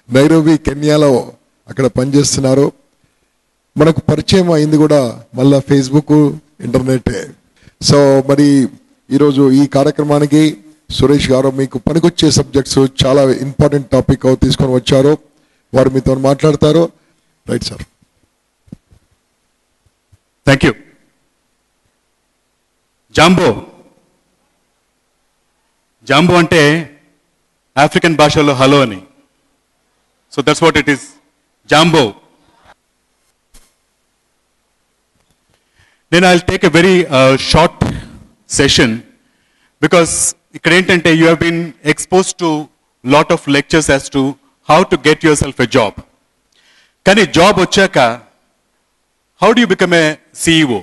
Nairobi కెన్యాలో అక్కడ పనిచేస్తున్నారు. మనకు పరిచయం అయింది కూడా మళ్ళీ ఫేస్బుక్, ఇంటర్నెట్. సో మరి ఈరోజు ఈ కార్యక్రమానికి సురేష్ గారు మీకు పనికొచ్చే సబ్జెక్ట్స్ చాలా ఇంపార్టెంట్ టాపిక్ తీసుకొని వచ్చారు. వారు మీతో మాట్లాడతారు. Right sir. Thank you. జాంబో అంటే ఆఫ్రికన్ భాషలో హలో అని. So that's what it is, జాంబో. నేను I will take a very short session because ఇక్కడ ఏంటంటే you have been expose to lot of lectures as to how to get your self a job. కానీ job వచ్చాక how do you become a CEO?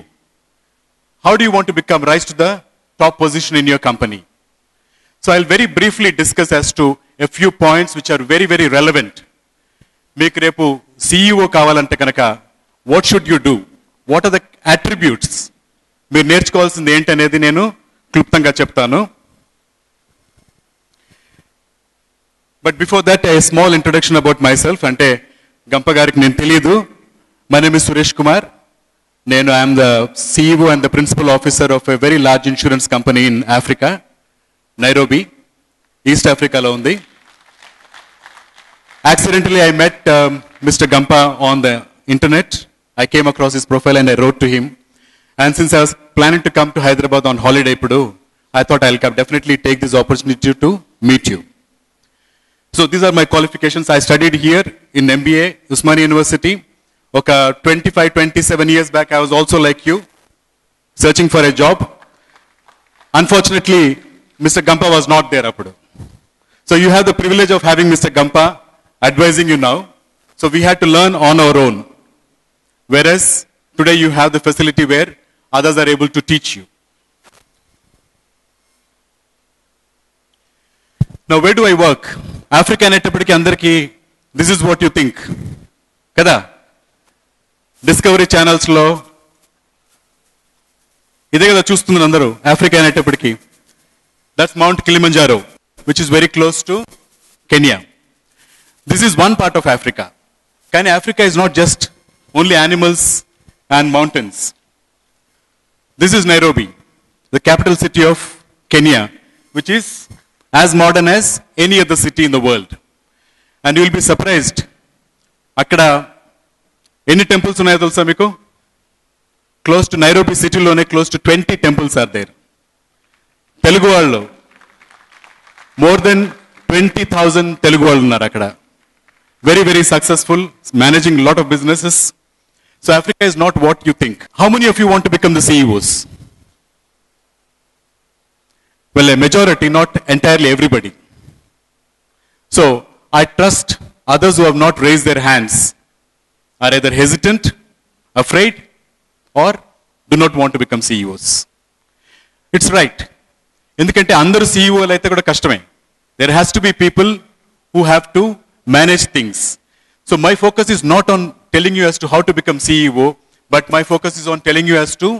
How do you want to become rise to the top position in your company? So I'll very briefly discuss as to a few points which are very, very relevant. Meeku repu CEO kavalante kanaka what should you do? What are the attributes? Meer nerchukovalsindi enti anedi nenu kluptanga cheptanu. But before that, a small introduction about myself. Ante Gampa gariki nenu teliyadu. My name is Suresh Kumar. I am the CEO and the principal officer of a very large insurance company in Africa, Nairobi, East Africa lo undi. Accidentally, I met Mr. Gampa on the internet. I came across his profile and I wrote to him. And since I was planning to come to Hyderabad on holiday, I thought I'll definitely take this opportunity to meet you. So these are my qualifications. I studied here in MBA, Usmania University. Okay, 27 years back, I was also like you, searching for a job. Unfortunately, Mr. Gampa was not there. So you have the privilege of having Mr. Gampa advising you now. So we had to learn on our own. Whereas today you have the facility where others are able to teach you. Now where do I work? Africa anetapudiki andarki this is what you think. Kada? Discovery ఛానల్స్లో ఇదే కదా చూస్తున్నారు అందరూ. Africa అనేటప్పటికీ that's Mount Kilimanjaro which is very close to Kenya. This is one part of Africa. కానీ Africa is not just only animals and mountains. This is Nairobi, the capital city of Kenya, which is as modern as any other city in the world. And you will be surprised, అక్కడ ఎన్ని temples ఉన్నాయో తెలుసా మీకు? Close to Nairobi సిటీలోనే close to 20 temples are there. Telugu వాళ్ళు more than 20,000 Telugu వాళ్ళు ఉన్నారు అక్కడ. Very very successful, managing lot of businesses. So Africa is not what you think. How many of you want to become the CEOs? Well, a majority, not entirely everybody. So I trust others who have not raised their hands are either hesitant, afraid, or do not want to become CEOs. It's right. Endukante andaru CEOలు అయితే కూడా కష్టమే. There has to be people who have to manage things. So my focus is not on telling you as to how to become CEO, but my focus is on telling you as to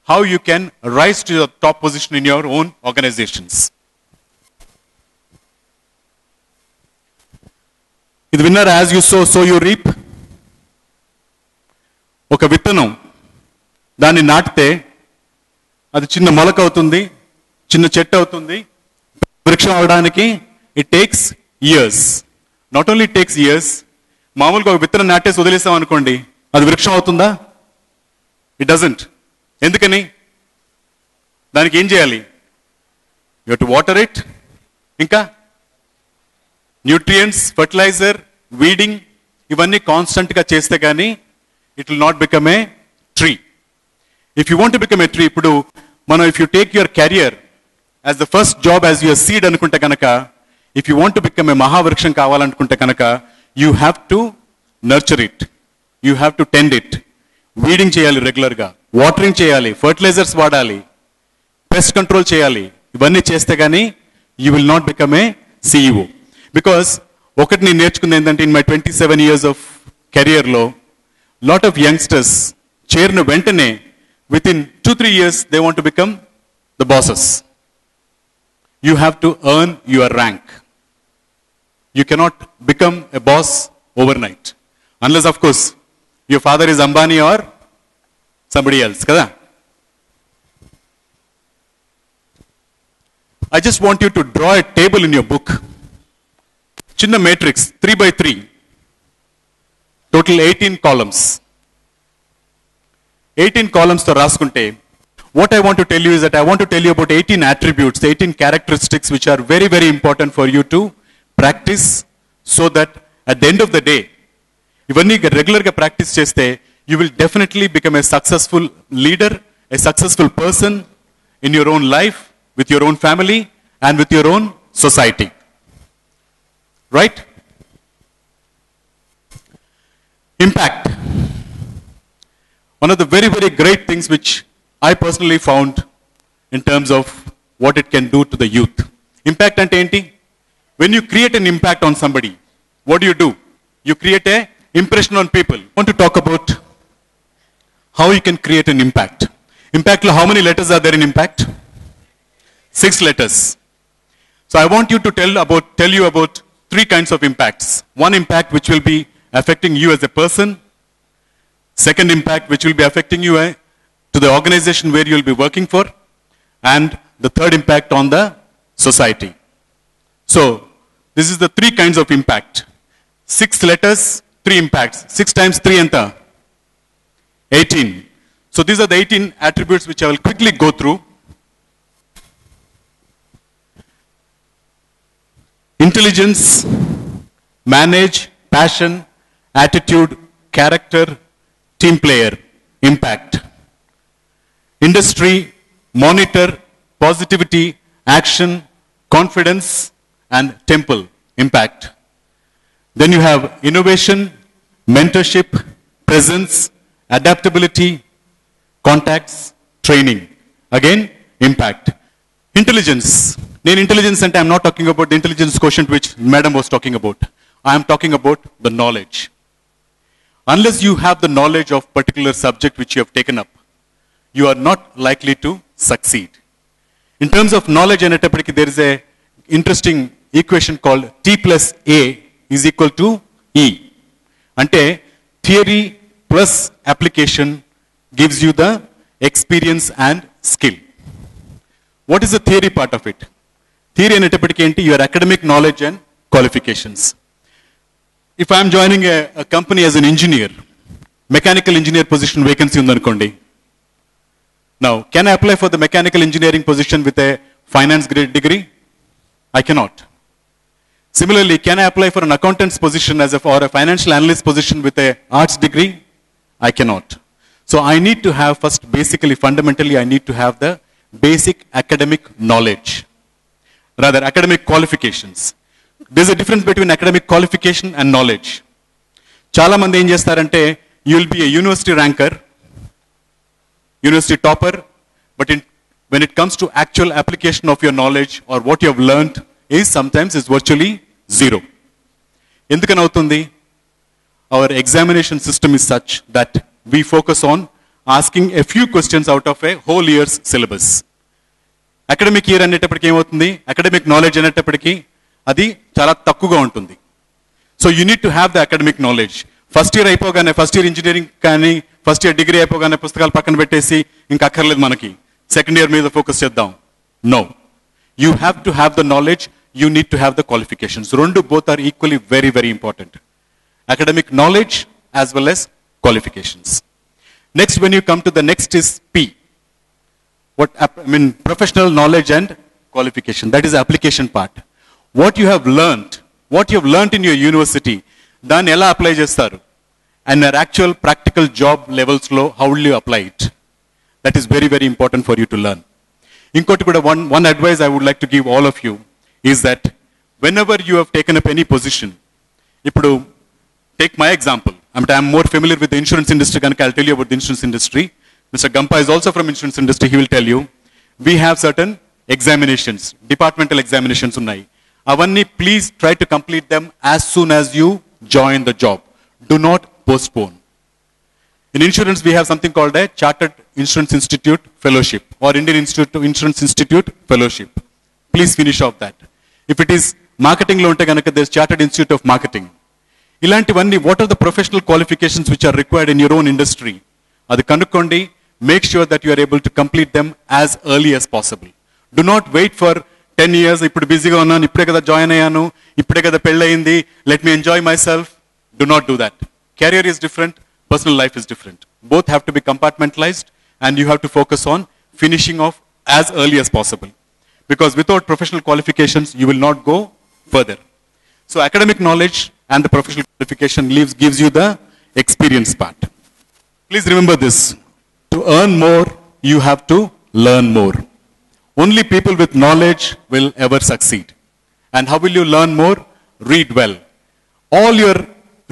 how you can rise to the top position in your own organizations. Idu winner, as you sow, so you reap. ఒక విత్తనం దాన్ని నాటితే అది చిన్న మొలక అవుతుంది, చిన్న చెట్టు అవుతుంది. వృక్షం అవడానికి it takes years. Not only takes years, మామూలుగా ఒక విత్తనం నాటేసి వదిలేసాం అనుకోండి, అది వృక్షం అవుతుందా? It doesn't. ఎందుకని? దానికి ఏం చేయాలి? You have to water it, ఇంకా న్యూట్రియంట్స్, ఫర్టిలైజర్, వీడింగ్, ఇవన్నీ కాన్స్టెంట్గా చేస్తే కానీ it will not become a tree. If you want to become a tree, ఇప్పుడు మనం if you take your career as the first job as your seed అనుకుంటే కనుక, if you want to become a మహావృక్షం కావాలనుకుంటే కనుక, you have to nurture it, you have to tend it. Weeding చేయాలి, రెగ్యులర్గా watering చేయాలి, ఫర్టిలైజర్స్ వాడాలి, pest control చేయాలి. ఇవన్నీ చేస్తే కానీ you will not become a CEO. Because ఒకటి నేను నేర్చుకుంది ఏంటంటే, in my 27 years of career లో lot of youngsters చేరిన వెంటనే within 2-3 years they want to become the bosses. You have to earn your rank. you cannot become a boss overnight. Unless, of course, your father is Ambani or somebody else. Kada? I just want you to draw a table in your book. Chinna matrix, 3 by 3. Total 18 columns. 18 columns to raskunte. What I want to tell you is that I want to tell you about 18 attributes, 18 characteristics which are very, very important for you to practice so that at the end of the day, ఇవన్నీ రెగ్యులర్గా practice చేస్తే you will definitely become a successful leader, a successful person in your own life, with your own family, and with your own society. Right? Impact. One of the very, very great things which I personally found in terms of what it can do to the youth. Impact ante enti? When you create an impact on somebody, what do? You create a impression on people. I want to talk about how you can create an impact. Impact, how many letters are there in impact? 6 letters. So I want you to tell you about 3 kinds of impacts. One impact which will be affecting you as a person. Second impact which will be affecting you to the organization where you will be working for. And the third impact on the society. So this is the 3 kinds of impact. 6 letters, 3 impacts. 6 times 3 anta? 18. So these are the 18 attributes which I will quickly go through. Intelligence, manage, passion, attitude, character, team player, impact. Industry, monitor, positivity, action, confidence, and temple, impact. Then you have innovation, mentorship, presence, adaptability, contacts, training. Again, impact. Intelligence. In intelligence, and I'm not talking about the intelligence quotient which Madam was talking about. I am talking about the knowledge. Unless you have the knowledge of particular subject which you have taken up, you are not likely to succeed. In terms of knowledge, there is a interesting equation called T plus A is equal to E. Ante theory plus application gives you the experience and skill. What is the theory part of it? Theory and your academic knowledge and qualifications. If I am joining a company as an engineer, mechanical engineer position vacancy undanukondi. Now, can I apply for the mechanical engineering position with a finance grade degree? I cannot. Similarly, can I apply for an accountant's position or a financial analyst position with a arts degree? I cannot. So I need to have first, basically, fundamentally, I need to have the basic academic knowledge. Rather, academic qualifications. There's a difference between academic qualification and knowledge. Chala mandi em chestarante, you will be a university ranker, university topper, but when it comes to actual application of your knowledge or what you have learned is sometimes is virtually zero. Endukani avutundi? Our examination system is such that we focus on asking a few questions out of a whole year's syllabus. Academic year అనేటప్పటికి ఏమవుతుంది? Academic knowledge అనేటప్పటికి అది చాలా తక్కువగా ఉంటుంది. So you need to have the academic knowledge. First year అయిపోగానే, first year engineering కానీ first year degree అయిపోగానే పుస్తకాలు పక్కన పెట్టేసి ఇంకా అక్కర్లేదు మనకి, సెకండ్ ఇయర్ మీద ఫోకస్ చేద్దాం. No, you have to have the knowledge, you need to have the qualifications. రెండు both are equally very very important. Academic knowledge as well as qualifications. Next, when you come to the next is P. Professional knowledge and qualification. That is the application part. What you have learned in your university, then ela apply chestaru. And your actual practical job levels low, how will you apply it? That is very, very important for you to learn. Inkoti kuda one advice I would like to give all of you is that whenever you have taken up any position, ipudu take my example. I'm more familiar with the insurance industry, I'll tell you about the insurance industry. Mr. Gampa is also from insurance industry, he will tell you. We have certain examinations, departmental examinations unnai. Avanni, please try to complete them as soon as you join the job. Do not postpone. In insurance, we have something called a Chartered Insurance Institute Fellowship or Indian Insurance Institute Fellowship. Please finish off that. If it is మార్కెటింగ్లో ఉంటే కనుక there chartered institute of marketing. ఇలాంటివన్నీ what are the professional qualifications which are required in your own industry, అది కనుక్కోండి. Make sure that you are able to complete them as early as possible. Do not wait for 10 years, ఇప్పుడు బిజీగా ఉన్నాను, ఇప్పుడే కదా join అయ్యాను, ఇప్పుడే కదా పెళ్ళయింది, let me enjoy my self. Do not do that. Career is different, personal life is different. Both have to be compartmentalised and you have to focus on finishing off as early as possible. Because without professional qualifications, you will not go further. So academic knowledge and the professional qualification gives you the experience part. Please remember this. To earn more, you have to learn more. Only people with knowledge will ever succeed. And how will you learn more? Read well. All your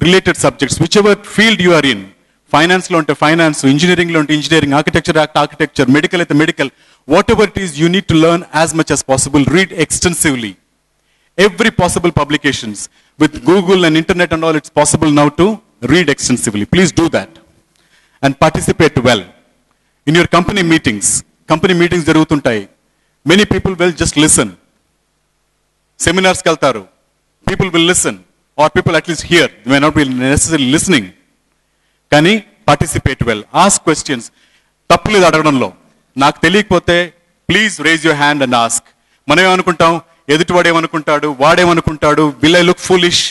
related subjects, whichever field you are in, finance lo ante finance, engineering lo ante engineering, architecture act architecture, medical aithe medical, whatever it is, you need to learn as much as possible. Read extensively. Every possible publications. With Google and internet and all, it's possible now to read extensively. Please do that. And participate well. In your company meetings jarugutuntayi. Many people will just listen. Seminars ki veltaru. People will listen. Or people at least hear. They may not be necessarily listening. కానీ participate well. Ask questions. తప్పులేదు అడగడంలో. నాకు తెలియకపోతే please raise your hand and ask. మనం ఏమనుకుంటాం, ఎదుటివాడు ఏమనుకుంటాడు, వాడేమనుకుంటాడు, will I look foolish,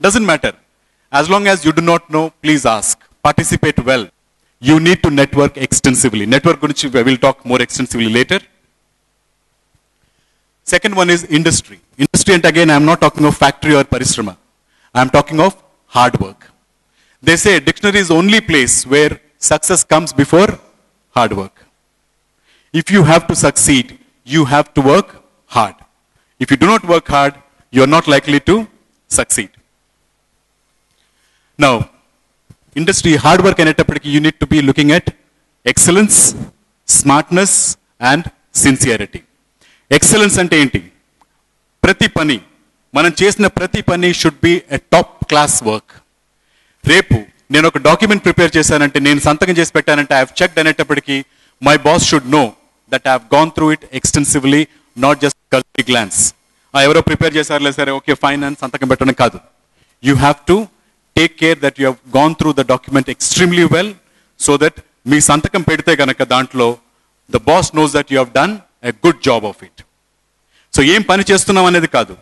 doesn't matter. As long as you do not know, please ask. Participate well. You need to network extensively. Network గురించి will talk more extensively later. Second one is industry. Industry అంటే again I'm not talking of factory or పరిశ్రమ. I'm talking of hard work. They say dictionary is the only place where success comes before hard work. If you have to succeed, you have to work hard. If you do not work hard, you are not likely to succeed. Now, industry hard work అనేటప్పటికి you need to be looking at excellence, smartness and sincerity. Excellence అంటే ఏంటి? ప్రతి పని, మనం చేసిన ప్రతి పని should be a top class work. రేపు నేను ఒక డాక్యుమెంట్ ప్రిపేర్ చేశానంటే, నేను సంతకం చేసి పెట్టానంటే, ఐ హావ్ చెక్డ్ అనేటప్పటికీ my boss should know that I have gone through it extensively, not just కల్టీ గ్లాన్స్. ఎవరో ప్రిపేర్ చేశారులే సరే ఓకే ఫైన్ అని సంతకం పెట్టడం కాదు. You have to take care that you have gone through the document extremely well, so that మీ సంతకం పెడితే కనుక దాంట్లో the boss knows that you have done a good job of it. So ఏం పని చేస్తున్నాం అనేది కాదు,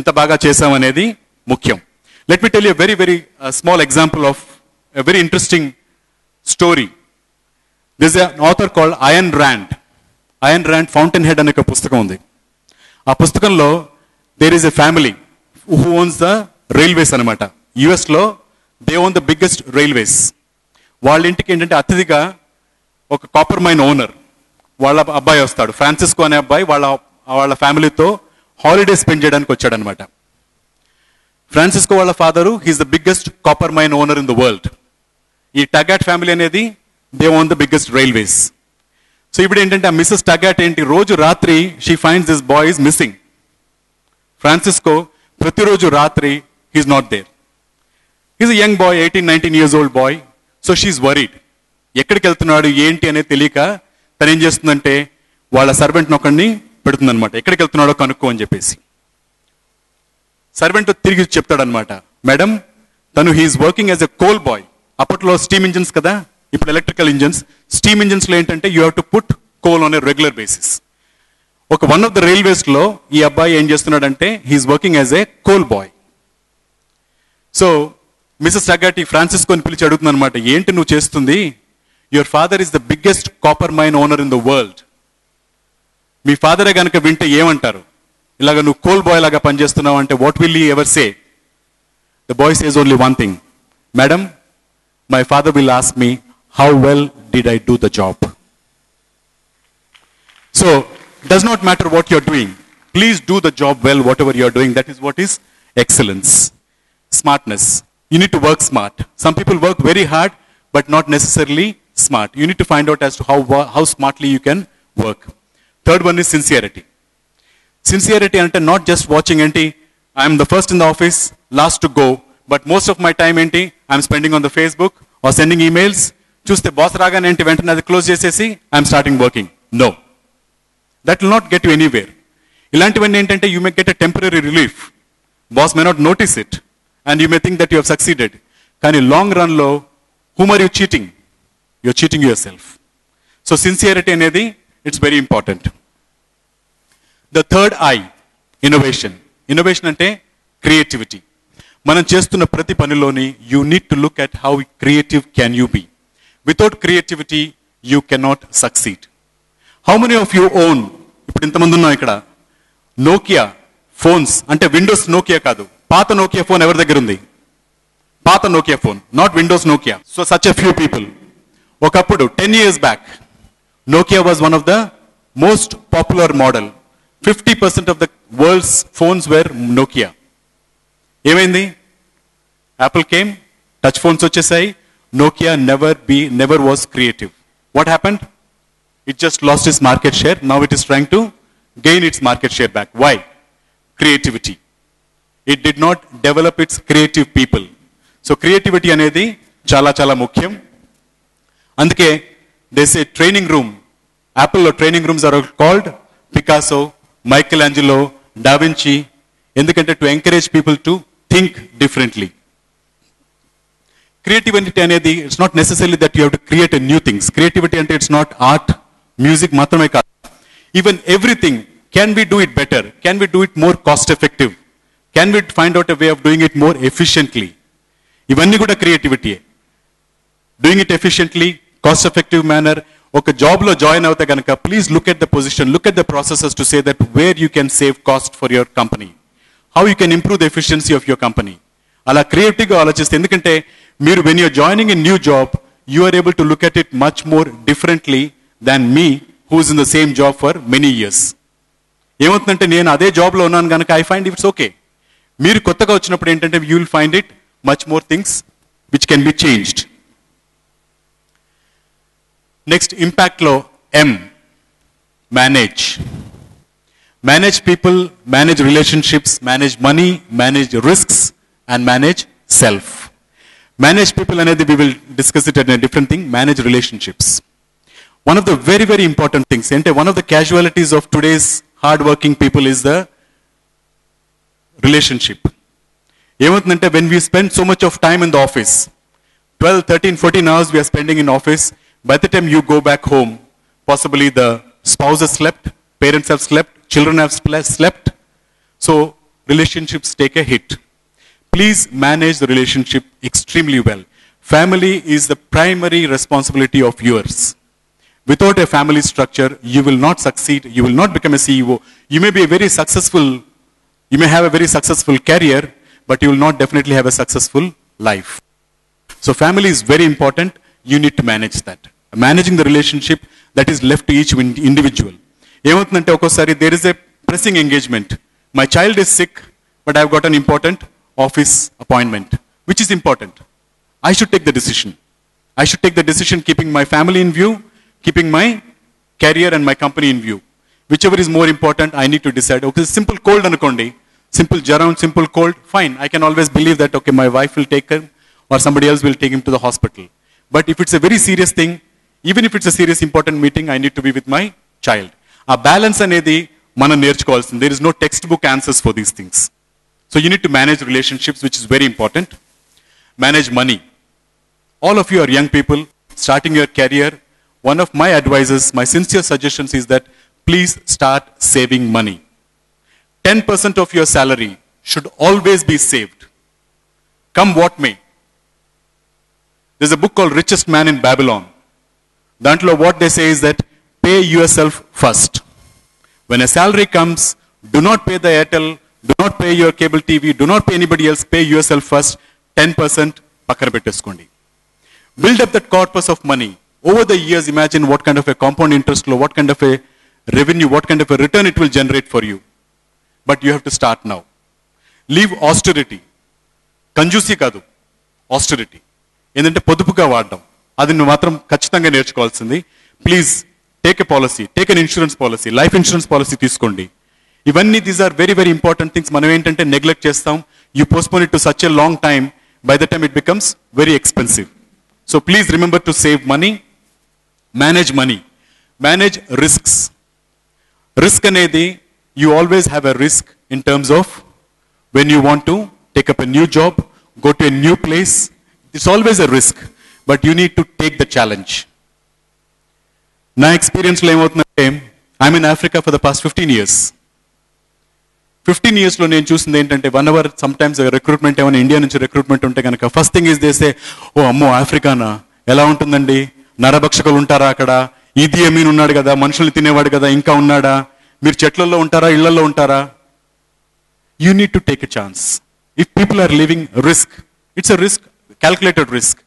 ఎంత బాగా చేసాం అనేది ముఖ్యం. Let me tell you a very small example of a very interesting story. There's an author called Ayn Rand. Ayn Rand Fountainhead అనే ఒక పుస్తకం ఉంది. ఆ పుస్తకంలో there is a family who owns the railways అనమాట. US లో they own the biggest railways. వాళ్ళ ఇంటికి ఏంటంటే అతిథిగా ఒక కాపర్ మైన్ ఓనర్ వాళ్ళ అబ్బాయి వస్తాడు. ఫ్రాన్సిస్కో అనే అబ్బాయి వాళ్ళ ఫ్యామిలీతో హాలిడే స్పెండ్ చేయడానికి వచ్చాడు అనమాట. ఫ్రాన్సిస్కో వాళ్ళ father he's the biggest copper mine owner in the world. ఈ టగాట్ ఫ్యామిలీ అనేది they own the biggest railways. So ఇప్పుడు ఏంటంటే ఆ మిస్సెస్ టగాట్ ఏంటి, రోజు రాత్రి she finds this boy is missing. Francisco ప్రతిరోజు రాత్రి he's not there. He's young boy, 18-19 years old boy. So she worried. ఎక్కడికి వెళ్తున్నాడు ఏంటి అనేది తెలియక తను ఏం చేస్తుందంటే వాళ్ళ సర్వెంట్ని ఒకడిని పెడుతుందనమాట, ఎక్కడికి వెళ్తున్నాడో కనుక్కో అని చెప్పేసి. సర్వెంట్ తిరిగి చెప్తాడనమాట, మేడం తను he's working as a coal boy. అప్పట్లో స్టీమ్ ఇంజిన్స్ కదా, ఇప్పుడు ఎలక్ట్రికల్ ఇంజిన్స్. స్టీమ్ ఇంజిన్స్లో ఏంటంటే you have to put coal on a regular basis. One of the రైల్వేస్లో ఈ అబ్బాయి ఏం చేస్తున్నాడంటే he's working as a coal boy. So Mrs టగాటి ఫ్రాన్సిస్కోని పిలిచి అడుగుతుంది అనమాట, ఏంటి నువ్వు చేస్తుంది? Your father is the biggest copper mine owner in the world. మీ ఫాదరే కనుక వింటే ఏమంటారు? ఇలాగ నువ్వు కోల్ బాయ్ లాగా పనిచేస్తున్నావు అంటే what will he ever say? The boy says only one thing, madam my father will ask me how well did I do the job. So does not matter what you are doing, please do the job well whatever you are doing. That is what is excellence. Smartness. You need to work smart. Some people work very hard, but not necessarily smart. You need to find out as to how smartly you can work. Third one is sincerity. Sincerity ante not just watching enti, I am the first in the office, last to go, but most of my time enti, I am spending on the Facebook or sending emails. Chuste boss ragane enti ventane adi close chesesi, I am starting working. No. That will not get you anywhere. ఇలాంటివన్నీ ఏంటంటే you may get a temporary relief. Boss may not notice it and you may think that you have succeeded. కానీ long రన్లో whom are you cheating? You're cheating yourself. So sincerity అనేది it's very important. The third I, innovation. Innovation అంటే creativity. మనం చేస్తున్న ప్రతి పనిలోని you need to look at how creative can you be. Without creativity you cannot succeed. How many of you own, ఇప్పుడు ఇంతమంది ఉన్నాం ఇక్కడ, నోకియా ఫోన్స్, అంటే విండోస్ నోకియా కాదు, పాత నోకియా ఫోన్ ఎవరి దగ్గర ఉంది? పాత Nokia phone, not Windows Nokia. So such a few people. ఒకప్పుడు 10 years back Nokia was one of the most popular model. 50% of the world's phones were Nokia. ఏమైంది? Apple came, touch phones వచ్చేసాయి. Nokia never was creative. What happened? It just lost its market share. Now it is trying to gain its market share back. Why? Creativity. It did not develop its creative people. So creativity అనేది చాలా చాలా ముఖ్యం. అందుకే they say training room. Apple లో training rooms are called Picasso, Michelangelo, Da Vinci. ఎందుకంటే to encourage people to think differently. Creativity అనేది it's not necessarily that you have to create a new things. Creativity అంటే it's not art, music మాత్రమే కాదు. Even everything, can we do it better? Can we do it more cost effective? Can we find out a way of doing it more efficiently? ఇవన్నీ కూడా క్రియేటివిటీయే. Doing it efficiently, cost effective manner. ఒక జాబ్లో join అవుతే కనుక please look at the position, look at the processes to say that where you can save cost for your company, how you can improve the efficiency of your company. అలా క్రియేటివ్గా ఆలోచిస్తే, ఎందుకంటే మీరు when you're joining in new job you are able to look at it much more differently than me who is in the same job for many years. ఏమవుతుందంటే నేను అదే జాబ్లో ఉన్నాను కనుక ఐ ఫైండ్ ఇట్స్ ఓకే. మీరు కొత్తగా వచ్చినప్పుడు ఏంటంటే you will find it much more things which can be changed. Next ఇంపాక్ట్లో M, manage. Manage people, manage relationships, manage money, manage risks and manage self. Manage people అనేది we will discuss it at a different thing. Manage relationships. One of the very, very important things, and one of the casualties of today's hard-working people is the relationship. ఏమవుతుందంటే when we spend so much of time in the office, 12, 13, 14 hours we are spending in office, by the time you go back home, possibly the spouse has slept, parents have slept, children have slept, so relationships take a hit. Please manage the relationship extremely well. Family is the primary responsibility of yours. Without a family structure, you will not succeed. You will not become a CEO. You may be a very successful, you may have a very successful career, but you will not definitely have a successful life. So family is very important. You need to manage that. Managing the relationship that is left to each individual. ఏమవుతుందంటే ఒక్కోసారి there is a pressing engagement. My child is sick, but I've got an important office appointment, which is important. I should take the decision. I should take the decision keeping my family in view, keeping my career and my company in view. Whichever is more important, I need to decide. Okay, simple cold anukondi, simple jaram, simple cold, fine. I can always believe that, okay, my wife will take him or somebody else will take him to the hospital. But if it's a very serious thing, even if it's a serious important meeting, I need to be with my child. A balance anedi mana nerchukovalsindi. There is no textbook answers for these things. So you need to manage relationships, which is very important. Manage money. All of you are young people starting your career. One of my advices, my sincere suggestions is that please start saving money. 10% of your salary should always be saved. Come what may. There's a book called Richest Man in Babylon. Dantlo what they say is that pay yourself first. When a salary comes, do not pay the Airtel, do not pay your cable TV, do not pay anybody else, pay yourself first. 10% pakkana petteskondi. Build up that corpus of money. Over the years, imagine what kind of a compound interest flow, what kind of a revenue, what kind of a return it will generate for you. But you have to start now. Leave austerity. Kanjusi kadu. Austerity. ఏంటంటే పొదుపుగా వాడడం, అది నువ్వు మాత్రం ఖచ్చితంగా నేర్చుకోవాల్సింది. Please take a policy, take an insurance policy, life insurance policy తీసుకోండి. ఇవన్నీ these are very very important things. మనం ఏంటంటే నెగ్లెక్ట్ చేస్తాం. You postpone it to such a long time, by the time it becomes very expensive. So please remember to save money, manage money, manage risks. Risk అనేది you always have a risk in terms of when you want to take up a new job, go to a new place. It's always a risk, but you need to take the challenge. నా ఎక్స్పీరియన్స్లో ఏమవుతుందంటే, I'm in Africa for the past 15 years. 15 yearsలో నేను చూసింది ఏంటంటే, 1 hour sometimes recruitment ఏమైనా India నుంచి recruitment ఉంటే కనుక first thing is దేసే, ఓ అమ్మో ఆఫ్రికానా, ఎలా ఉంటుందండి, నరభక్షకులు ఉంటారా అక్కడ, ఈదీ అమీన్ ఉన్నాడు కదా, మనుషుల్ని తినేవాడు కదా, ఇంకా ఉన్నాడా, మీరు చెట్లలో ఉంటారా, ఇళ్లలో ఉంటారా? You need to take a chance. If people are living risk, it's a risk, calculated risk.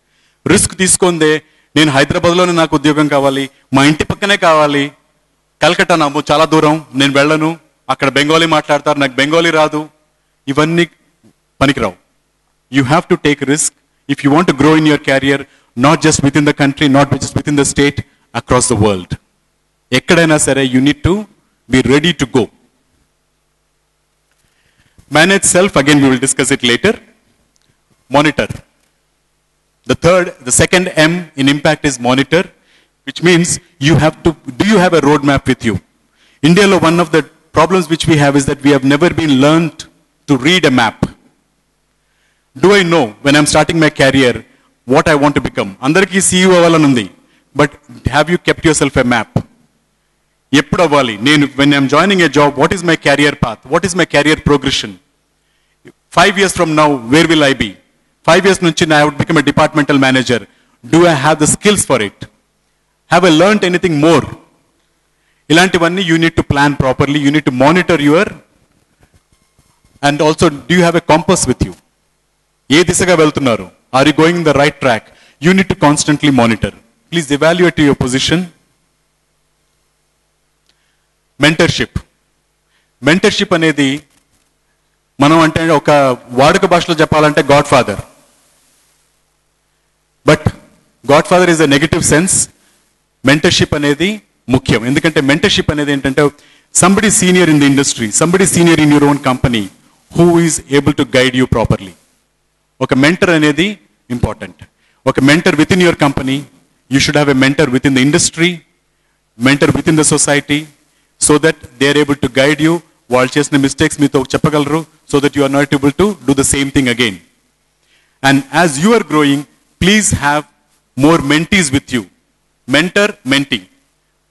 Risk తీసుకుందే, నేను హైదరాబాద్లోనే నాకు ఉద్యోగం కావాలి, మా ఇంటి పక్కనే కావాలి, కలకట్టా నాకు చాలా దూరం, నేను వెళ్ళను, అక్కడ బెంగాలీ మాట్లాడతారు, నాకు బెంగాలీ రాదు, ఇవన్నీ పనికిరావు. You have to take risk if you want to grow in your carrier, not just with in the country, not just with in the state, across the world. ఎక్కడైనా సరే you need to be ready to go. Manage self, again we will discuss it later. Monitor. The second M in impact is monitor, which means do you have a roadmap with you? India, one of the problems which we have is that we have never been learned to read a map. Do I know when I'm starting my career what I want to become? Andarki CEO avalundi, but have you kept yourself a map? ఎప్పుడు అవ్వాలి నేను, when I'm joining a job, what is my career path, what is my career progression? 5 years from now, where will I be? 5 years నుంచి I would become a departmental manager. Do I have the skills for it? Have I learned anything more? ఇలాంటివన్నీ you need to plan properly, you need to monitor your, and also do you have a compass with you? ఏ దిశగా వెళ్తున్నారు? Are you going in the right track? You need to constantly monitor. Please evaluate your position. Mentorship అనేది మనం అంటే ఒక వాడుక భాషలో చెప్పాలంటే God father. But God father is a negative sense. Mentorship అనేది ముఖ్యం. ఎందుకంటే మెంటర్షిప్ అనేది ఏంటంటే somebody senior in the industry, somebody senior in your own company who is able to guide you properly. ఒక మెంటర్ అనేది ఇంపార్టెంట్. ఒక mentor with in your company, you should have a mentor with in the industry, mentor with in the society, so that they are able to guide you. వాళ్ళు చేసిన mistakes మీతో చెప్పగలరు, so that you are not able to do the same thing again. And as you are growing, please have more mentees with you. Mentor, mentee.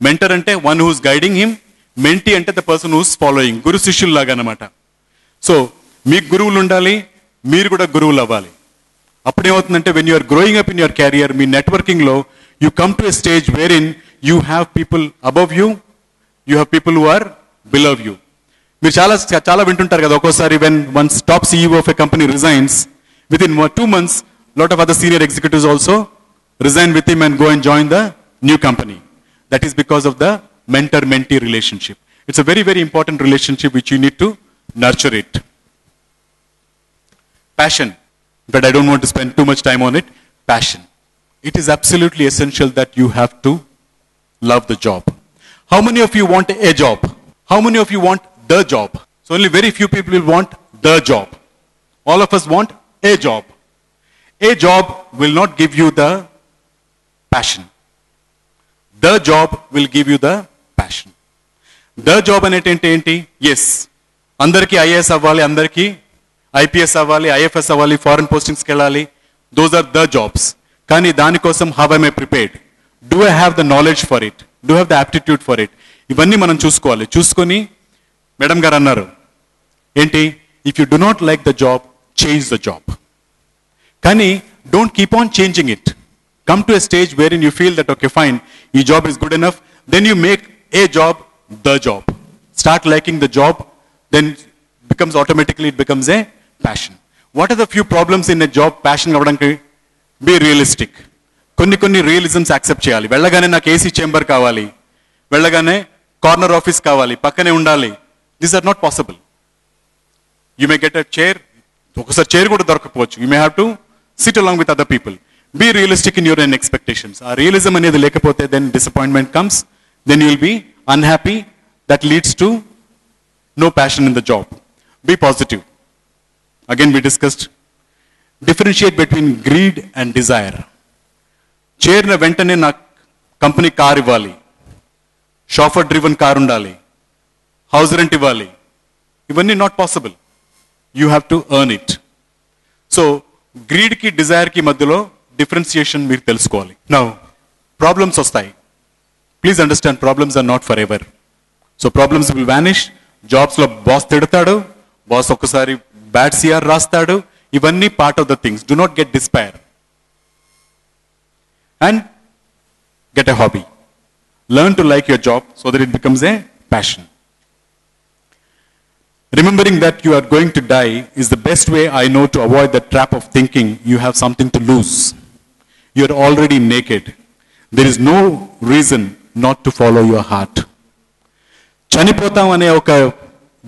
Mentor అంటే one who is guiding him, mentee అంటే the person who is following. గురు శిష్యుల్లాగా అన్నమాట. So మీకు గురువులు ఉండాలి, మీరు కూడా గురువులు అవ్వాలి. అప్పుడేమవుతుందంటే when you are growing up in your career, me నెట్వర్కింగ్లో you come to a stage wherein you have people above you, you have people who are below you. మీరు చాలా వింటుంటారు కదా, ఒక్కోసారి when one top CEO of a company resigns, within 2 months lot of other senior executives also resign with him and go and join the new company. That is because of the mentor-mentee relationship. It's a very, very important relationship which you need to nurture it. Passion. But I don't want to spend too much time on it. Passion. It is absolutely essential that you have to love the job. How many of you want a job? How many of you want the job? So only very few people will want the job. All of us want a job. A job will not give you the passion. The job will give you the passion. The job అనేటంటే ఏంటి? Yes. అందరికీ IAS అవ్వాలి, అందరికీ IPS అవ్వాలి, IFS అవ్వాలి, foreign పోస్టింగ్స్కి వెళ్ళాలి. Those are the jobs. కానీ దానికోసం how am I prepared? Do I have the knowledge for it? Do I have the aptitude for it? ఇవన్నీ మనం చూసుకోవాలి. చూసుకొని మేడం గారు అన్నారు ఏంటి, if you do not like the job, change the job. కానీ don't keep on changing it. Come to a stage where in you feel that okay fine, ఈ job is good enough, then you make a job the job. Start liking the job, then becomes automatically it becomes a passion. What are the few problems in a job passion అవ్వడానికి? Be realistic. కొన్ని realisms accept చేయాలి. వెళ్ళగానే నాకు AC chamber కావాలి, వెళ్ళగానే corner office కావాలి, పక్కనే ఉండాలి. These are not possible. You may get a chair, ఒకసారి చైర్ కూడా దొరకకపోవచ్చు. You may have to sit along with other people. Be realistic in your own expectations. ఆ రియలిజం అనేది లేకపోతే then disappointment comes, then you will be unhappy. That leads to no passion in the job. Be positive. Again we discussed. Differentiate between greed and desire. చేరిన వెంటనే నాకు company car ఇవ్వాలి, chauffeur driven car ఉండాలి, house rent ఇవ్వాలి, ఇవన్నీ not possible. You have to earn it. So గ్రీడ్కి డిజైర్కి మధ్యలో డిఫరెన్సియేషన్ మీరు తెలుసుకోవాలి. నౌ ప్రాబ్లమ్స్ వస్తాయి. Please understand, problems are not forever. So problems will vanish. జాబ్స్లో బాస్ తిడతాడు, బాస్ ఒక్కసారి బ్యాడ్ సిఆర్ రాస్తాడు. ఇవన్నీ part of the things. Do not get despair and get a hobby. Learn to like your job so that it becomes a passion. Remembering that you are going to die is the best way I know to avoid the trap of thinking you have something to lose. You are already naked. There is no reason not to follow your heart. చనిపోతాం అనే ఒక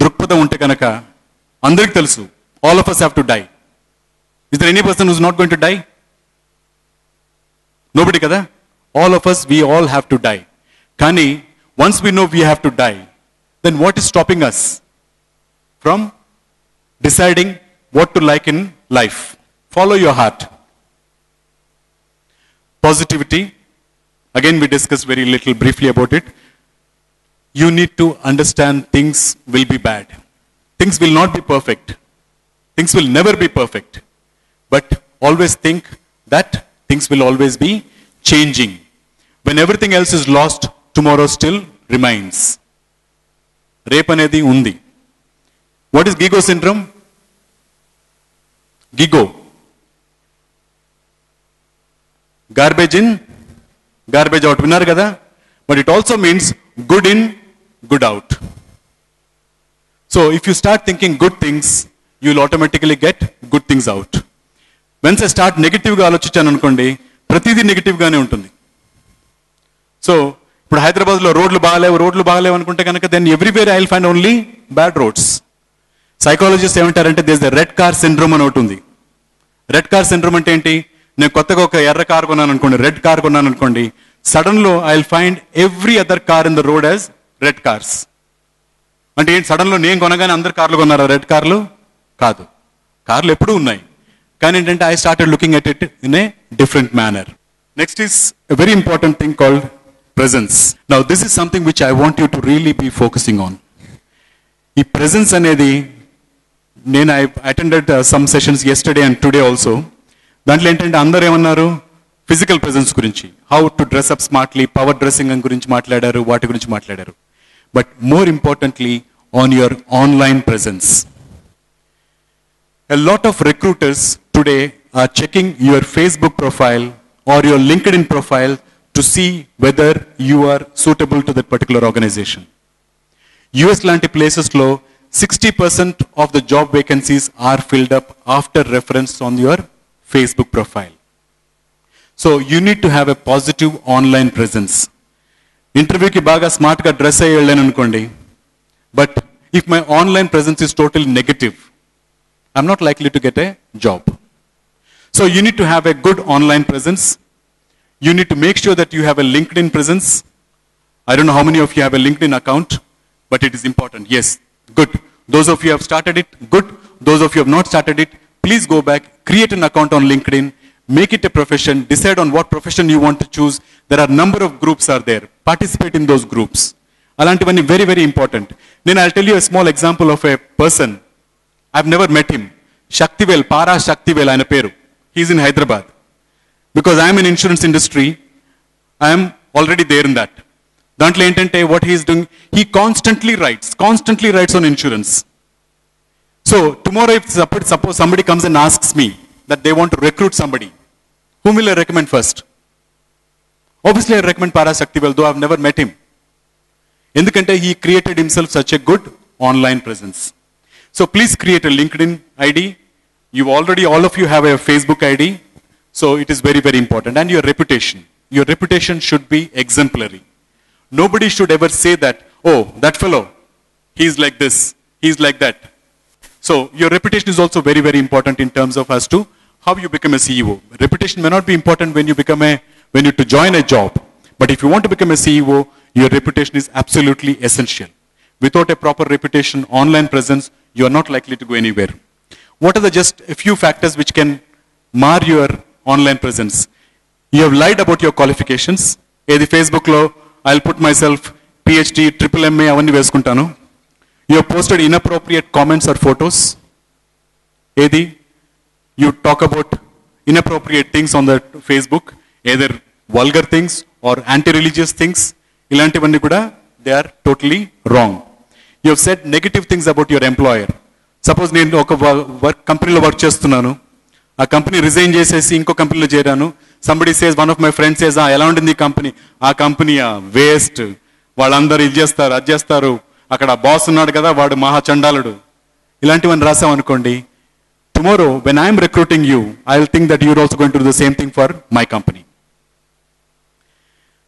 దృక్పథం ఉంటే కనుక అందరికి తెలుసు, all of us have to die. Is there any person who is not going to die? Nobody kada? All of us, we all have to die. Kani, once we know we have to die, then what is stopping us from deciding what to like in life? Follow your heart. Positivity. Again, we discussed very little briefly about it. You need to understand things will be bad. Things will not be perfect. Things will never be perfect. But always think that things will always be changing. When everything else is lost, tomorrow still remains. రేపు అనేది ఉంది. What is GIGO syndrome? GIGO, garbage in garbage out, విన్నారు కదా? But it also means good in good out. So if you start thinking good things, you will automatically get good things out. Once I start నెగిటివ్గా ఆలోచించాను అనుకోండి, ప్రతిదీ నెగిటివ్గానే ఉంటుంది. So ఇప్పుడు హైదరాబాద్లో రోడ్లు బాగాలేవు అనుకుంటే కనుక then everywhere I will find only bad roads. Psychologist ఏమంటారంటే there is the red car syndrome అని ఒకటి ఉంది. రెడ్ కార్ సిండ్రోమ్ అంటే ఏంటి? నేను కొత్తగా ఒక ఎర్ర కార్ కొన్నాను అనుకోండి, రెడ్ కార్ కొన్నాను అనుకోండి, సడన్ లో I will find every other car in the road as red cars. అంటే ఏంటి? సడన్ లో నేను కొనగానే అందరు కార్లు కొన్నారా రెడ్ కార్లు? కాదు, కార్లు ఎప్పుడూ ఉన్నాయి. కానీ ఏంటంటే I started looking at it in a different manner. Next is a very important thing called presence. Now this is something which I want you to really be focusing on. ఈ presence అనేది, నేను I attended some sessions yesterday and today also. దాంట్లో ఏంటంటే అందరూ ఏమన్నారు? Physical presence గురించి, how to dress up smartly, power dressing గురించి మాట్లాడారు, వాటి గురించి మాట్లాడారు. But more importantly on your online presence. A lot of recruiters today are checking your Facebook profile or your LinkedIn profile to see whether you are suitable to that particular organization. US లాంటి ప్లేసెస్లో 60% of the job vacancies are filled up after reference on your Facebook profile. So you need to have a positive online presence. ఇంటర్వ్యూకి బాగా స్మార్ట్గా dress అయ్యి వెళ్ళాను అనుకోండి, but if my online presence is totally negative, I'm not likely to get a job. So you need to have a good online presence. You need to make sure that you have a LinkedIn presence. I don't know how many of you have a LinkedIn account, but it is important. Yes, good. Those of you have started it, good. Those of you have not started it, please go back, create an account on LinkedIn, make it a profession, decide on what profession you want to choose. There are number of groups are there. Participate in those groups. Alantivani very, very important. Then I'll tell you a small example of a person. I've never met him. Shaktivel, Para Shaktivel ayana peru. He's in Hyderabad. Because I am in insurance industry, I am already there in that. Dantlo entante what he is doing, he constantly writes on insurance. So tomorrow if suppose somebody comes and asks me that they want to recruit somebody, whom will I recommend first? Obviously I recommend Para Shaktivel, though I have never met him. Endukante he created himself such a good online presence. So please create a LinkedIn ID. You already, all of you have a Facebook ID. So it is very, very important. And your reputation. Your reputation should be exemplary. Nobody should ever say that, oh, that fellow, he's like this, he's like that. So your reputation is also very, very important in terms of as to how you become a CEO. Reputation may not be important when you to join a job. But if you want to become a CEO, your reputation is absolutely essential. Without a proper reputation, online presence, you are not likely to go anywhere. What are the just a few factors which can mar your online presence? You have lied about your qualifications. Edi Facebook lo I'll put myself PhD, triple MA avanni vesukuntanu. You have posted inappropriate comments or photos. Edi, you talk about inappropriate things on the Facebook, either vulgar things or anti-religious things. Ilantivandi kuda, they are totally wrong. You have said negative things about your employer. Suppose నేను ఒక work కంపెనీలో work చేస్తున్నాను, ఆ company resign చేసేసి ఇంకో కంపెనీలో చేరాను. Somebody says, one of my friends says, ఎలా ఉంటుంది ఈ కంపెనీ? ఆ కంపెనీ వేస్ట్, వాళ్ళందరూ ఇది చేస్తారు, అది చేస్తారు, అక్కడ బాస్ ఉన్నాడు కదా వాడు మహా చండాలుడు, ఇలాంటివన్నీ రాసాం అనుకోండి. Tomorrow, when I am recruiting you, I will think that you are also going to do the same thing for my company.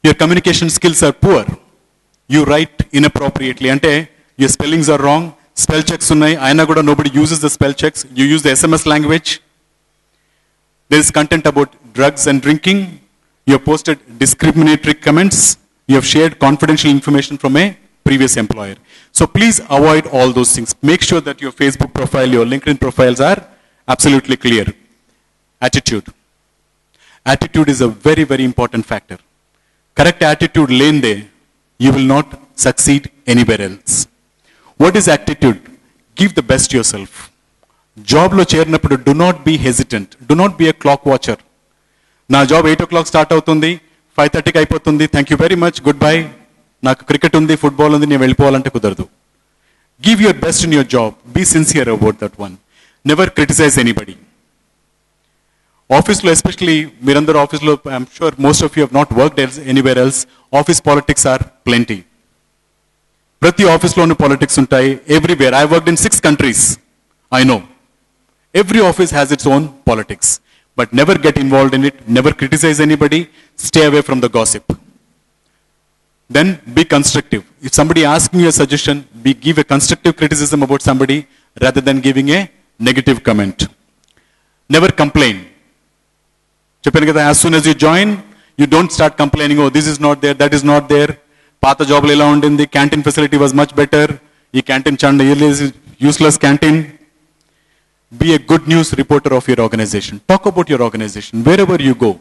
Your communication skills are poor. You write inappropriately. Ante, your spellings are wrong. Spell checks unnai. Aina kuda nobody uses the spell checks. You use the SMS language. There is content about drugs and drinking. You have posted discriminatory comments. You have shared confidential information from a previous employer. So please avoid all those things. Make sure that your Facebook profile, your LinkedIn profiles are absolutely clear. Attitude. Attitude is a very, very important factor. Correct attitude lende, you will not succeed anywhere else. What is attitude? Give the best yourself. Job lo chernappudu, do not be hesitant. Do not be a clock watcher. Na job 8 o'clock start avutundi, 5:30 ki ayipotundi. Thank you very much. Goodbye. నాకు cricket ఉంది, football ఉంది, నేను వెళ్ళిపోవాలంటే కుదరదు. Give your best in your job. Be sincere about that one. Never criticise anybody. ఆఫీస్లో especially మీరందరూ ఆఫీస్లో, I'm sure most of you have not worked anywhere else. Office politics are plenty. ప్రతి ఆఫీస్లోనూ పాలిటిక్స్ ఉంటాయి. Everywhere. I worked in 6 countries. I know. Every office has its own politics. But never get involved in it. Never criticise anybody. Stay away from the gossip. Then be constructive. If somebody asking you a suggestion, give a constructive criticism about somebody rather than giving a negative comment. Never complain. As soon as you join, you don't start complaining, oh, this is not there, that is not there. Pata job lela undindi, canteen facility was much better. Ee canteen chanda useless canteen. Be a good news reporter of your organization. Talk about your organization wherever you go.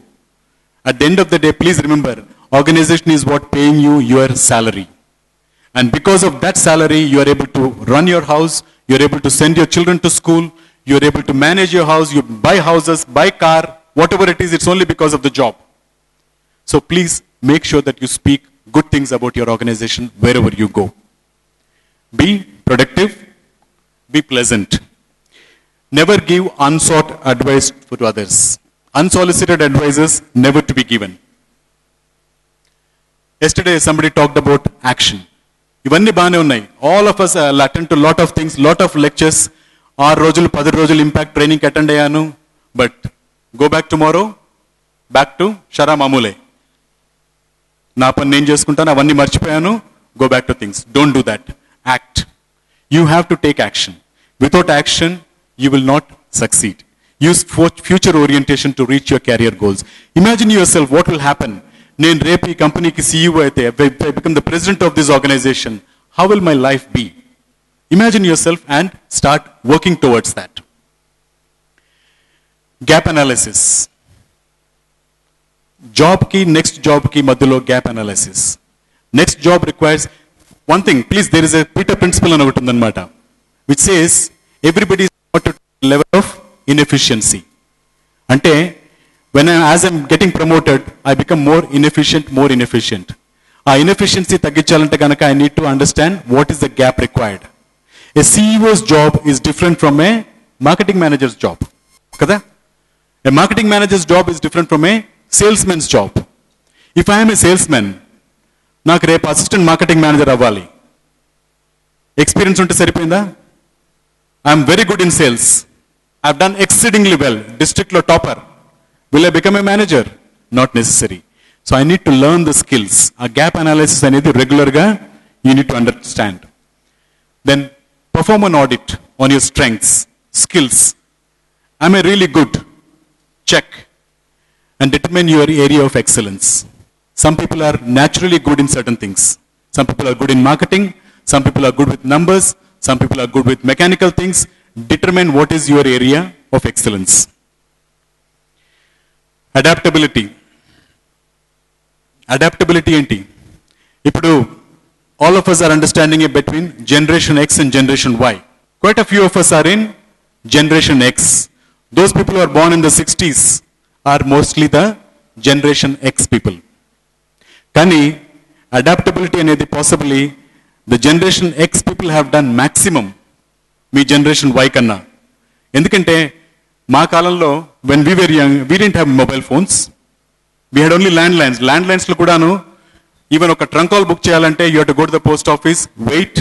At the end of the day, please remember, organization is what paying you your salary. And because of that salary, you are able to run your house, you are able to send your children to school, you are able to manage your house, you buy houses, buy car, whatever it is, it's only because of the job. So please make sure that you speak good things about your organization wherever you go. Be productive, be pleasant. Never give unsought advice to others. Unsolicited advices never to be given. Yesterday somebody talked about action. ఇవన్నీ బాగానే ఉన్నాయి. All of us attend to lot of things, lot of lectures. 6 రోజులు 10 రోజులు impact training attend అయ్యాను. But go back tomorrow, back to షరా మామూలే. నా పని నేను చేసుకుంటాను, అవన్నీ మర్చిపోయాను. Go back to things. Don't do that. Act. You have to take action. Without action, you will not succeed. Use future orientation to reach your career goals. Imagine yourself what will happen. నేను రేపు ఈ కంపెనీకి CEO అయితే, if I become the president of this organization, how will my life be? Imagine yourself and start working towards that. Gap analysis. Job ki, next job ki madhyalo gap analysis. Next job requires one thing. Please, there is a Peter principle అని ఒకటి ఉందన్నమాట, which says everybody is not to level of inefficiency. అంటే as I'm getting promoted, I become more inefficient. ఆ inefficiency తగ్గించాలంటే కనుక I need to understand what is the gap required. A CEO's job is different from a marketing manager's job. కదా? A marketing manager's job is different from a salesman's job. If I am a salesman, నాకు రేపు assistant marketing manager అవ్వాలి. Experience ఉంటే సరిపోయిందా? I'm very good in sales. I've done exceedingly well. District lo topper. Will I become a manager? Not necessary. So I need to learn the skills. A gap analysis anedi regular ga you need to understand. Then perform an audit on your strengths, skills. Am I really good? Check. And determine your area of excellence. Some people are naturally good in certain things. Some people are good in marketing. Some people are good with numbers. Some people are good with mechanical things. Determine what is your area of excellence. Adaptability. Adaptability enti. Ippudu all of us are understanding it between Generation X and Generation Y. Quite a few of us are in Generation X. Those people who are born in the 60s are mostly the Generation X people. Kani, adaptability అనేది possibly the Generation X people have done maximum me Generation Y కన్నా. ఎందుకంటే మా కాలంలో when we were young, we didn't have mobile phones. We had only landlines. Landlines లో కూడాను even ఒక trunk call book చేయాలంటే you have to go to the post office, wait.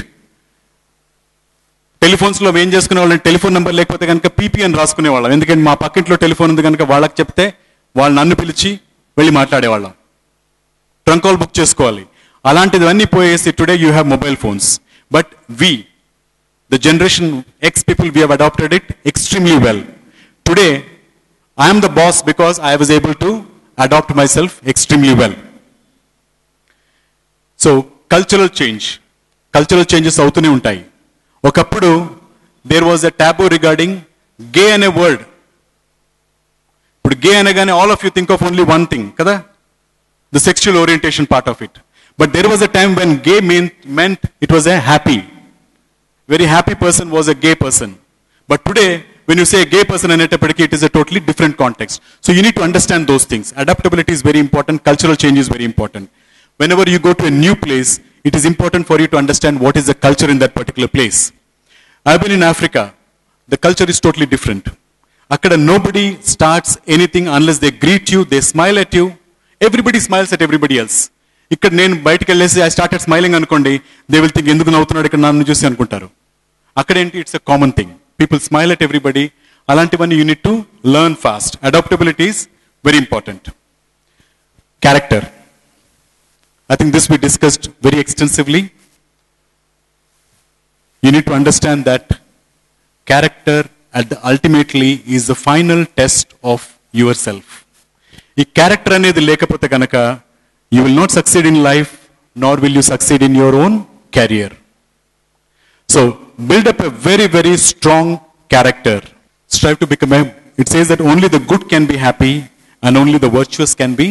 టెలిఫోన్స్లో ఏం చేసుకునే వాళ్ళని టెలిఫోన్ నెంబర్ లేకపోతే కనుక పీపీ అని రాసుకునేవాళ్ళం. ఎందుకంటే మా పక్కింట్లో టెలిఫోన్ ఉంది కనుక వాళ్ళకి చెప్తే వాళ్ళు నన్ను పిలిచి వెళ్ళి మాట్లాడేవాళ్ళం. ట్రంక్ కాల్ బుక్ చేసుకోవాలి. అలాంటివన్నీ పోయేసి today you have mobile phones. But we, the generation X people, we have adapted it extremely well. Today I am the boss because I was able to adapt myself extremely well. So cultural changes అవుతూనే ఉంటాయి. ఒకప్పుడు there was a taboo regarding gay అనే word. ఇప్పుడు gay అనగానే all of you think of only one thing కదా, the sexual orientation part of it. But there was a time when gay meant it was a very happy person was a gay person. But today when you say a gay person అనేటప్పటికీ it is a totally different context. So you need to understand those things. Adaptability is very important. Cultural change is very important. Whenever you go to a new place, it is important for you to understand what is the culture in that particular place. I've been in Africa. The culture is totally different. Akkada nobody starts anything unless they greet you, they smile at you. Everybody smiles at everybody else. Ikkada nenu bayitiki ellesi I started smiling anukondi, they will think enduku navuthunnadu ikkada nannu chusi anukuntaru. Akkada enti it's a common thing. People smile at everybody. Alantivanni you need to learn fast. Adaptability is very important. Character. I think this we discussed very extensively. You need to understand that character ultimately is the final test of yourself. ఈ character అనేది లేకపోతే కనుక you will not succeed in life, nor will you succeed in your own career. So build up a very, very strong character. Strive to become it says that only the good can be happy and only the virtuous can be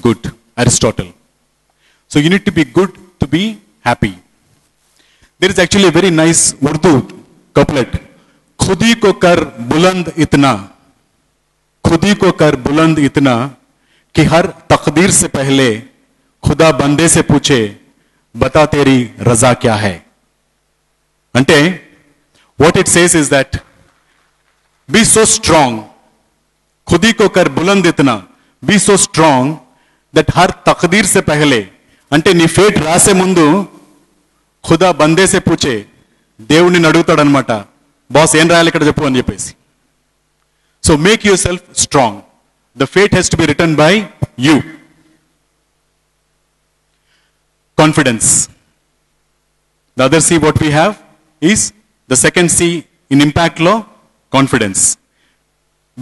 good. Aristotle. So you need to be good to be happy. There is actually a very nice Urdu couplet. खुदी को कर बुलंद इतना, खुदी को कर बुलंद इतना कि हर तकदीर से पहले खुदा बंदे से पूछे बता तेरी रजा क्या है. అంటే what it says is that be so strong, खुदी को कर बुलंद इतना, be so strong that हर तकदीर से पहले, అంటే నీ ఫేట్ రాసే ముందు ఖుదా బందేసే పూచే, దేవుడిని అడుగుతాడు అనమాట, బాస్ ఏం రాయాలి ఇక్కడ చెప్పు అని చెప్పేసి. So make yourself strong. The fate has to be written by you. Confidence. The other C what we have is the second C in impact లో confidence.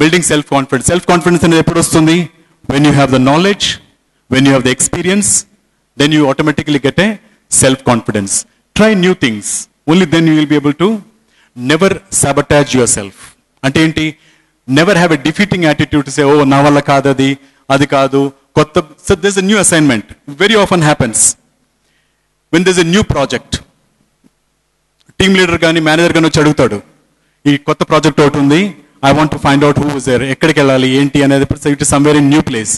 Building self confidence. Self confidence అనేది ఎప్పుడు వస్తుంది? When you have the knowledge, when you have the experience, then you automatically get a self-confidence. Try new things. Only then you will be able to never sabotage yourself. Ante enti? Never have a defeating attitude to say, oh, na valla kaadadi, adi kaadu, kotta. So there's a new assignment. Very often happens. When there's a new project, team leader gaani, manager gaani vachi adugutadu, ee kotta project outu undi, I want to find out who is there, ekkadiki ellali, enti anedi, it is somewhere in new place.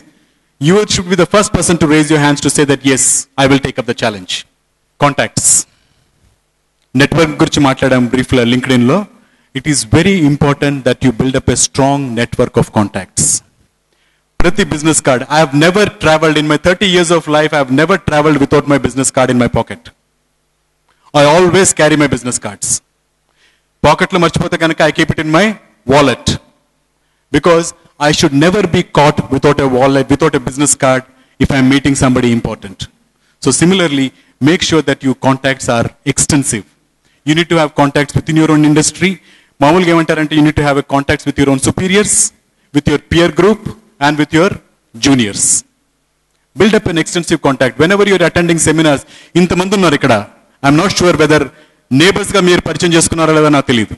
You should be the first person to raise your hands to say that, yes, I will take up the challenge. Contacts. Network guరించి మాట్లాడాం briefly LinkedIn లో. It is very important that you build up a strong network of contacts. ప్రతి business card. I have never traveled in my 30 years of life. I have never traveled without my business card in my pocket. I always carry my business cards. Pocket లో మర్చిపోతే కనుక I keep it in my wallet. Because I should never be caught without a wallet, without a business card if I am meeting somebody important. So similarly, make sure that your contacts are extensive. You need to have contacts within your own industry. మామూలుగా ఏమంటారంటే you need to have a contacts with your own superiors, with your peer group and with your juniors. Build up an extensive contact. Whenever you are attending seminars, ఇంతమంది ఉన్నారు ఇక్కడ. I'm not sure whether neighbors గా మీరు పరిచయం చేసుకున్నారో లేదో నాకు తెలియదు.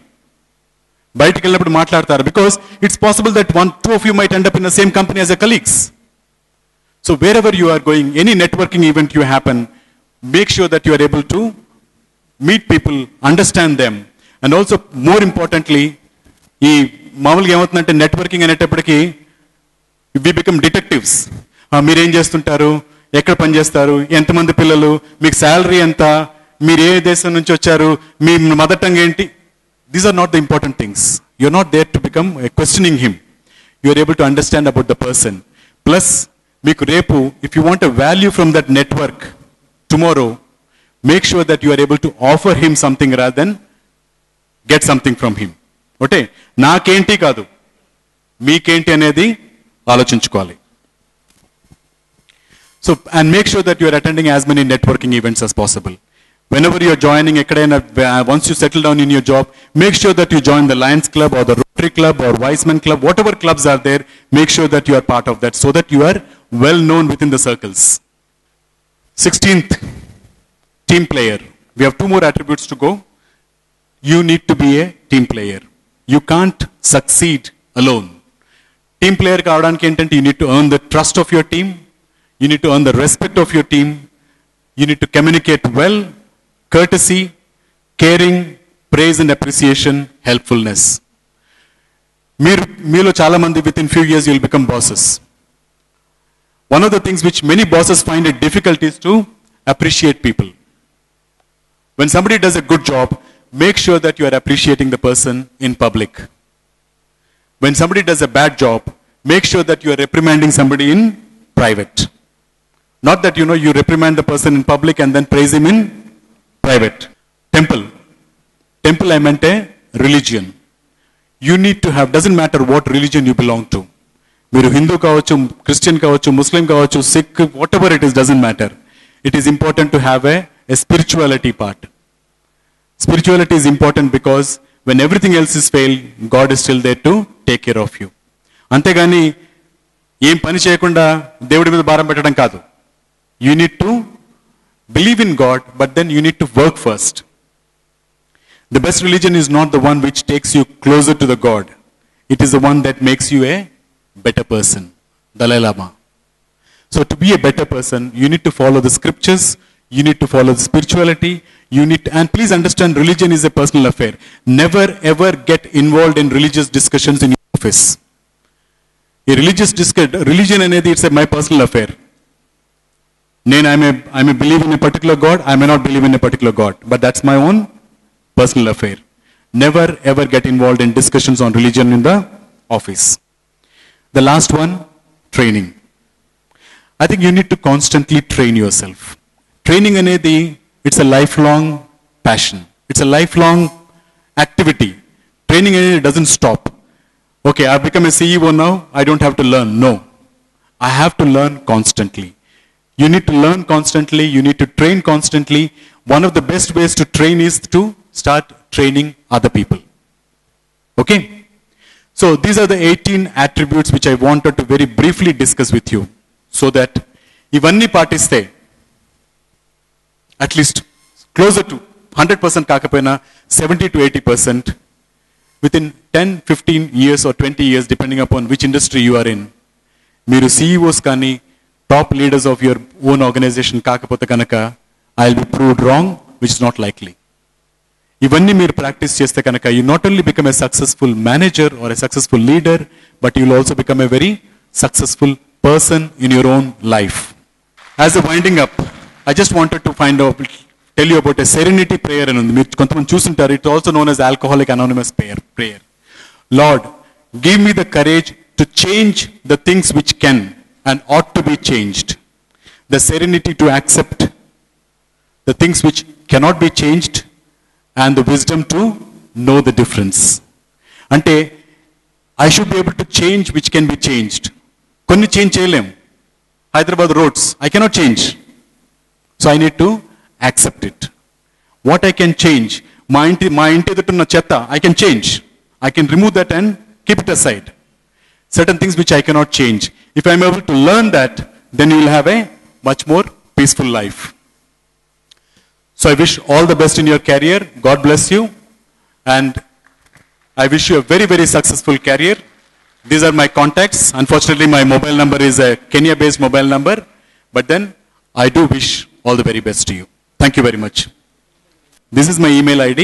బయటికి వెళ్ళినప్పుడు మాట్లాడతారు. Because it's possible that 1-2 of you might end up in the same company as a colleagues. So wherever you are going, any networking event you happen, make sure that you are able to meet people, understand them, and also more importantly, ఈ మామూలుగా ఏమవుతుందంటే networking అనేటప్పటికీ we become detectives. మీరేం చేస్తుంటారు, ఎక్కడ పని చేస్తారు, ఎంతమంది పిల్లలు, మీకు శాలరీ ఎంత, మీరు ఏ దేశం నుంచి వచ్చారు, మీ మదర్ టంగ్ ఏంటి. These are not the important things. You are not there to become questioning him. You are able to understand about the person. Plus మీకు రేపు if you want a value from that network tomorrow, make sure that you are able to offer him something rather then get something from him. Okay, నాకేంటి కాదు, మీకేంటి అనేది ఆలోచించుకోవాలి. So and make sure that you are attending as many networking events as possible. Whenever you are joining ekkadaina, once you settle down in your job, make sure that you join the Lions Club or the Rotary Club or Wiseman Club, whatever clubs are there, make sure that you are part of that so that you are well known within the circles. 16th, team player. We have 2 more attributes to go. You need to be a team player. You can't succeed alone. Team player కావడానికి ఏంటంటే you need to earn the trust of your team. You need to earn the respect of your team. You need to communicate well, courtesy, caring, praise and appreciation, helpfulness. మీలో చాలా మంది within few years you will become bosses. One of the things which many bosses find it difficult is to appreciate people. When somebody does a good job, make sure that you are appreciating the person in public. When somebody does a bad job, make sure that you are reprimanding somebody in private. Not that you reprimand the person in public and then praise him in private. Temple I meant a religion. You need to have, doesn't matter what religion you belong to. మీరు హిందూ కావచ్చు, Christian కావచ్చు, ముస్లిం కావచ్చు, sick, whatever it is, doesn't matter. It is important to have a spirituality part. Spirituality is important because when everything else is failed, God is still there to take care of you. అంతేగాని ఏం పని చేయకుండా దేవుడి మీద భారం పెట్టడం కాదు. You need to believe in God, but then you need to work first. The best religion is not the one which takes you closer to the God. It is the one that makes you a better person. Dalai Lama. So to be a better person, you need to follow the scriptures, you need to follow the spirituality, you need to, and please understand, religion is a personal affair. Never ever get involved in religious discussions in your office. A religion anedi, it's my personal affair. I may believe in a particular God, I may not believe in a particular God, but that's my own personal affair. Never ever get involved in discussions on religion in the office. The last one, training. I think you need to constantly train yourself. Training anedi, it's a lifelong passion. It's a lifelong activity. Training anedi doesn't stop. Okay, I've become a CEO now, I don't have to learn. No. I have to learn constantly. You need to learn constantly, you need to train constantly. One of the best ways to train is to start training other people. Okay? So these are the 18 attributes which I wanted to very briefly discuss with you, so that ivanni partiste at least closer to 100% కాకపోయినా 70 to 80% within 10, 15 years or 20 years, depending upon which industry you are in, మీరు CEOs కానీ top leaders of your own organization కాకపోతే కనుక I'll be proved wrong, which is not likely. ఇవన్నీ మీరు practice చేస్తే కనుక you not only become a successful manager or a successful leader, but you will also become a very successful person in your own life. As a winding up, I just wanted to tell you about a serenity prayer అని ఉంది. మీరు కొంతమంది చూస్తుంటారు. It's also known as Alcoholic Anonymous prayer. Lord, give me the courage to change the things which can and ought to be changed. The serenity to accept the things which cannot be changed and the wisdom to know the difference. Ante, I should be able to change which can be changed. Konni change cheyalem. Hyderabad roads, I cannot change. So I need to accept it. What I can change, my inti edutuna chetta, I can change. I can remove that and keep it aside. Certain things which I cannot change. If I am able to learn that, then you will have a much more peaceful life. So I wish all the best in your career. God bless you. And I wish you a very, very successful career. These are my contacts. Unfortunately, my mobile number is a Kenya-based mobile number. But then, I do wish all the very best to you. Thank you very much. This is my email ID.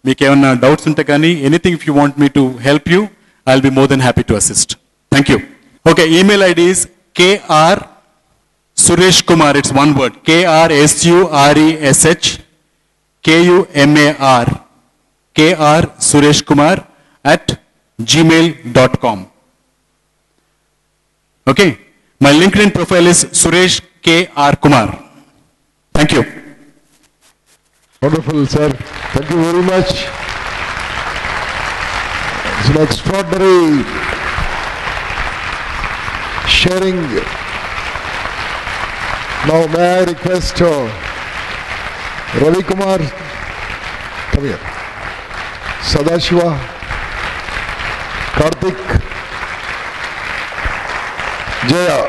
మీకు ఏమన్నా doubts ఉంటే కానీ anything if you want me to help you I will be more than happy to assist. Thank you. Okay, email ID is KR Suresh Kumar. It's one word. KRSURESH KUMAR KR Suresh Kumar at gmail.com. Okay. My LinkedIn profile is Suresh KR Kumar. Thank you. Wonderful, sir. Thank you very much. It's an extraordinary sharing. Now, may I request Ravi Kumar, come here. Sadashiva, Karthik, Jaya.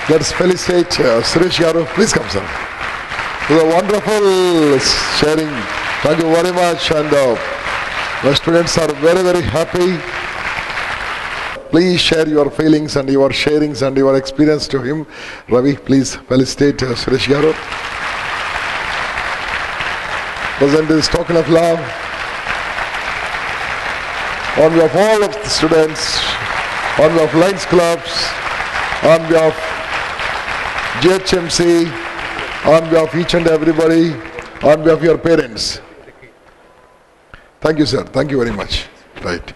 Let's felicitate Suresh Garu. Please come, sir. It was a wonderful sharing. Thank you very much. And the students are very, very happy. Please share your feelings and your sharings and your experience to him. Ravi, please felicitate Suresh Garu. Present is token of love. On behalf of all of the students, on behalf of Lions Clubs, on behalf of GHMC, on behalf of each and everybody, on behalf of your parents. Thank you, sir. Thank you very much. Right.